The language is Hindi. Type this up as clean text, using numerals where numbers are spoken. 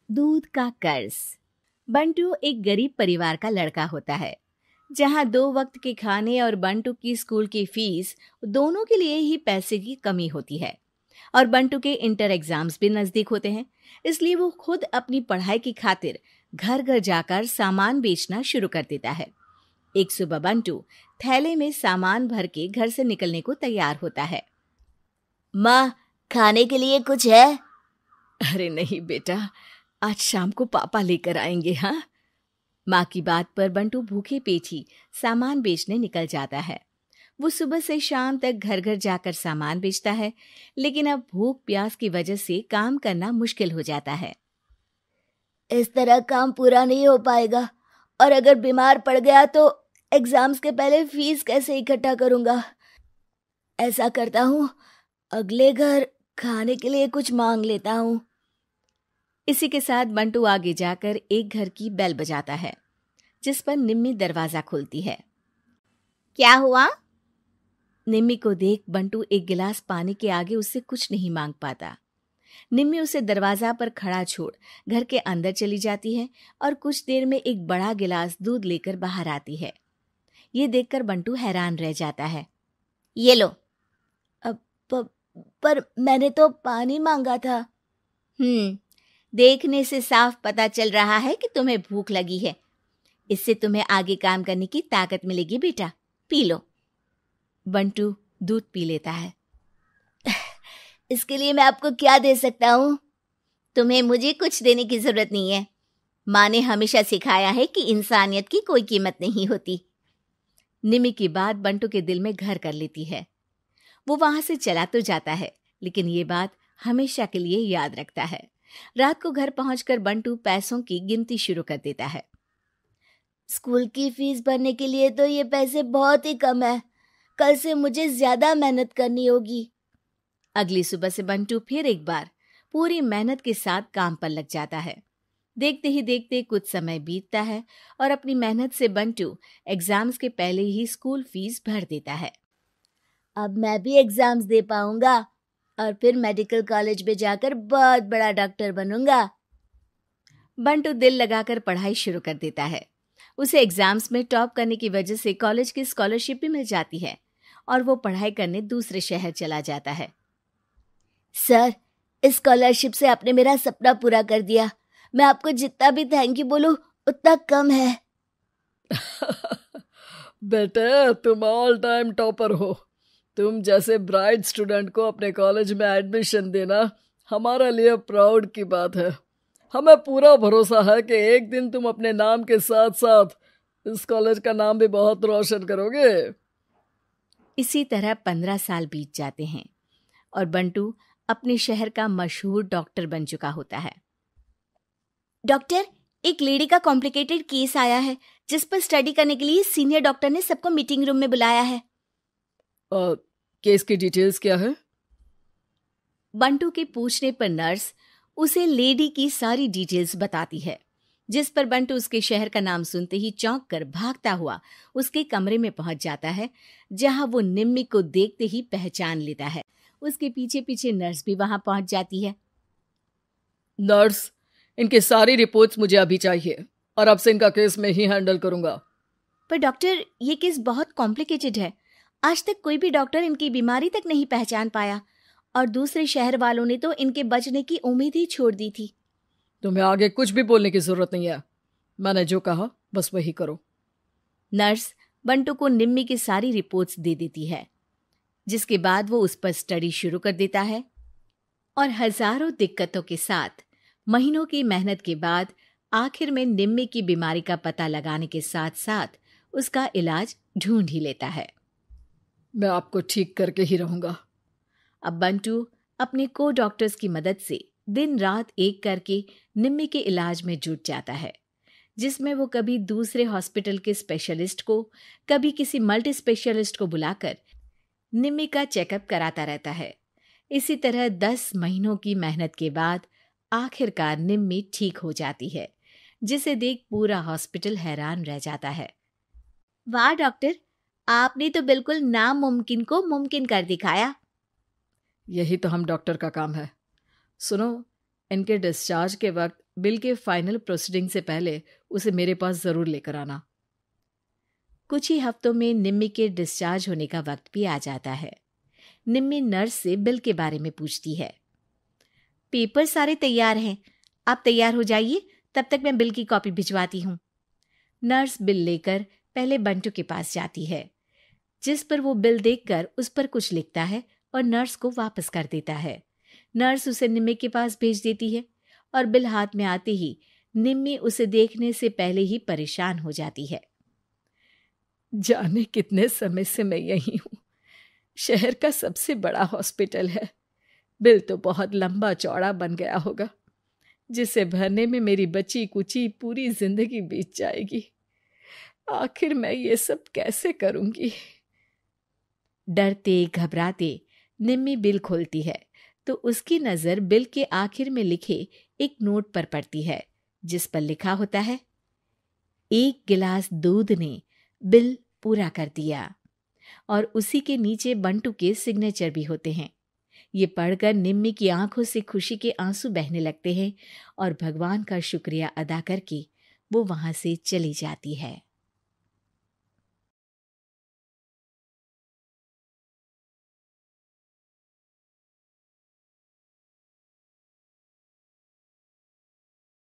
दूध का कर्ज। बंटू एक गरीब परिवार का लड़का होता है, जहां 2 वक्त के खाने और बंटू की स्कूल की फीस दोनों के लिए ही पैसे की कमी होती है। और बंटू के इंटर एग्जाम्स भी नजदीक होते हैं, इसलिए वो खुद अपनी पढ़ाई की खातिर घर घर जाकर सामान बेचना शुरू कर देता है। एक सुबह बंटू थैले में सामान भर के घर से निकलने को तैयार होता है। माँ, खाने के लिए कुछ है? अरे नहीं बेटा, आज शाम को पापा लेकर आएंगे। हाँ, माँ की बात पर बंटू भूखे पेट ही सामान बेचने निकल जाता है। वो सुबह से शाम तक घर घर जाकर सामान बेचता है, लेकिन अब भूख प्यास की वजह से काम करना मुश्किल हो जाता है। इस तरह काम पूरा नहीं हो पाएगा, और अगर बीमार पड़ गया तो एग्जाम्स के पहले फीस कैसे इकट्ठा करूंगा? ऐसा करता हूँ, अगले घर खाने के लिए कुछ मांग लेता हूँ। इसी के साथ बंटू आगे जाकर एक घर की बेल बजाता है, जिस पर निम्मी दरवाजा खोलती है। क्या हुआ? निम्मी को देख बंटू एक गिलास पानी के आगे उससे कुछ नहीं मांग पाता। निम्मी उसे दरवाजा पर खड़ा छोड़ घर के अंदर चली जाती है और कुछ देर में एक बड़ा गिलास दूध लेकर बाहर आती है। ये देखकर बंटू हैरान रह जाता है। ये लो। पर मैंने तो पानी मांगा था। देखने से साफ पता चल रहा है कि तुम्हें भूख लगी है। इससे तुम्हें आगे काम करने की ताकत मिलेगी बेटा, पी लो। बंटू दूध पी लेता है। इसके लिए मैं आपको क्या दे सकता हूँ? तुम्हें मुझे कुछ देने की जरूरत नहीं है। माँ ने हमेशा सिखाया है कि इंसानियत की कोई कीमत नहीं होती। निमी की बात बंटू के दिल में घर कर लेती है। वो वहां से चला तो जाता है, लेकिन ये बात हमेशा के लिए याद रखता है। रात को घर पहुंचकर बंटू पैसों की गिनती शुरू कर देता है। स्कूल की फीस भरने के लिए तो ये पैसे बहुत ही कम है। कल से मुझे ज्यादा मेहनत करनी होगी। अगली सुबह से बंटू फिर एक बार पूरी मेहनत के साथ काम पर लग जाता है। देखते ही देखते कुछ समय बीतता है और अपनी मेहनत से बंटू एग्जाम्स के पहले ही स्कूल फीस भर देता है। अब मैं भी एग्जाम्स दे पाऊंगा और फिर मेडिकल कॉलेज में जाकर बहुत बड़ा डॉक्टर बनूंगा। बंटू दिल लगाकर पढ़ाई शुरू कर देता है। उसे एग्जाम्स में टॉप करने की वजह से कॉलेज की स्कॉलरशिप भी मिल जाती है और वो पढ़ाई करने दूसरे शहर चला जाता है। सर, इस स्कॉलरशिप से आपने मेरा सपना पूरा कर दिया। मैं आपको जितना भी थैंक यू बोलूं उतना कम है। बेटे, तुम ऑल टाइम टॉपर हो। तुम जैसे ब्राइट स्टूडेंट को अपने कॉलेज में एडमिशन देना हमारे लिए प्राउड की बात है। हमें पूरा भरोसा है कि एक दिन तुम अपने नाम के साथ साथ इस कॉलेज का नाम भी बहुत रोशन करोगे। इसी तरह 15 साल बीत जाते हैं और बंटू अपने शहर का मशहूर डॉक्टर बन चुका होता है। डॉक्टर, एक लेडी का कॉम्प्लिकेटेड केस आया है, जिस पर स्टडी करने के लिए सीनियर डॉक्टर ने सबको मीटिंग रूम में बुलाया है। केस की डिटेल्स क्या है? बंटू के पूछने पर नर्स उसे लेडी की सारी डिटेल्स बताती है, जिस पर बंटू उसके शहर का नाम सुनते ही चौंक कर भागता हुआ उसके कमरे में पहुंच जाता है, जहां वो निम्मी को देखते ही पहचान लेता है। उसके पीछे पीछे नर्स भी वहां पहुंच जाती है। नर्स, इनकी सारी रिपोर्ट्स मुझे अभी चाहिए और अब से इनका केस मैं ही हैंडल करूंगा। पर डॉक्टर, ये केस बहुत कॉम्प्लिकेटेड है। आज तक कोई भी डॉक्टर इनकी बीमारी तक नहीं पहचान पाया और दूसरे शहर वालों ने तो इनके बचने की उम्मीद ही छोड़ दी थी। तुम्हें आगे कुछ भी बोलने की जरूरत नहीं है। मैंने जो कहा बस वही करो। नर्स बंटू को निम्मी की सारी रिपोर्ट्स दे देती है, जिसके बाद वो उस पर स्टडी शुरू कर देता है और हजारों दिक्कतों के साथ महीनों की मेहनत के बाद आखिर में निम्मी की बीमारी का पता लगाने के साथ साथ उसका इलाज ढूंढ ही लेता है। मैं आपको ठीक करके ही रहूंगा। अब बंटू अपने को डॉक्टर्स की मदद से दिन रात एक करके निम्मी के इलाज में जुट जाता है, जिसमें वो कभी दूसरे हॉस्पिटल के स्पेशलिस्ट को, कभी किसी मल्टी स्पेशलिस्ट को बुलाकर निम्मी का चेकअप कराता रहता है। इसी तरह 10 महीनों की मेहनत के बाद आखिरकार निम्मी ठीक हो जाती है, जिसे देख पूरा हॉस्पिटल हैरान रह जाता है। वाह डॉक्टर, आपने तो बिल्कुल नामुमकिन को मुमकिन कर दिखाया। यही तो हम डॉक्टर का काम है। सुनो, इनके डिस्चार्ज के वक्त बिल के फाइनल प्रोसीडिंग से पहले उसे मेरे पास ज़रूर लेकर आना। कुछ ही हफ्तों में निम्मी के डिस्चार्ज होने का वक्त भी आ जाता है। निम्मी नर्स से बिल के बारे में पूछती है। पेपर सारे तैयार हैं, आप तैयार हो जाइए, तब तक मैं बिल की कॉपी भिजवाती हूँ। नर्स बिल लेकर पहले बंटू के पास जाती है, जिस पर वो बिल देखकर उस पर कुछ लिखता है और नर्स को वापस कर देता है। नर्स उसे निम्मी के पास भेज देती है और बिल हाथ में आते ही निम्मी उसे देखने से पहले ही परेशान हो जाती है। जाने कितने समय से मैं यहीं हूँ। शहर का सबसे बड़ा हॉस्पिटल है। बिल तो बहुत लंबा चौड़ा बन गया होगा, जिसे भरने में मेरी बची कुची पूरी जिंदगी बीत जाएगी। आखिर मैं ये सब कैसे करूंगी? डरते घबराते निम्मी बिल खोलती है तो उसकी नज़र बिल के आखिर में लिखे एक नोट पर पड़ती है, जिस पर लिखा होता है, 1 गिलास दूध ने बिल पूरा कर दिया। और उसी के नीचे बंटू के सिग्नेचर भी होते हैं। ये पढ़कर निम्मी की आंखों से खुशी के आंसू बहने लगते हैं और भगवान का शुक्रिया अदा करके वो वहां से चली जाती है।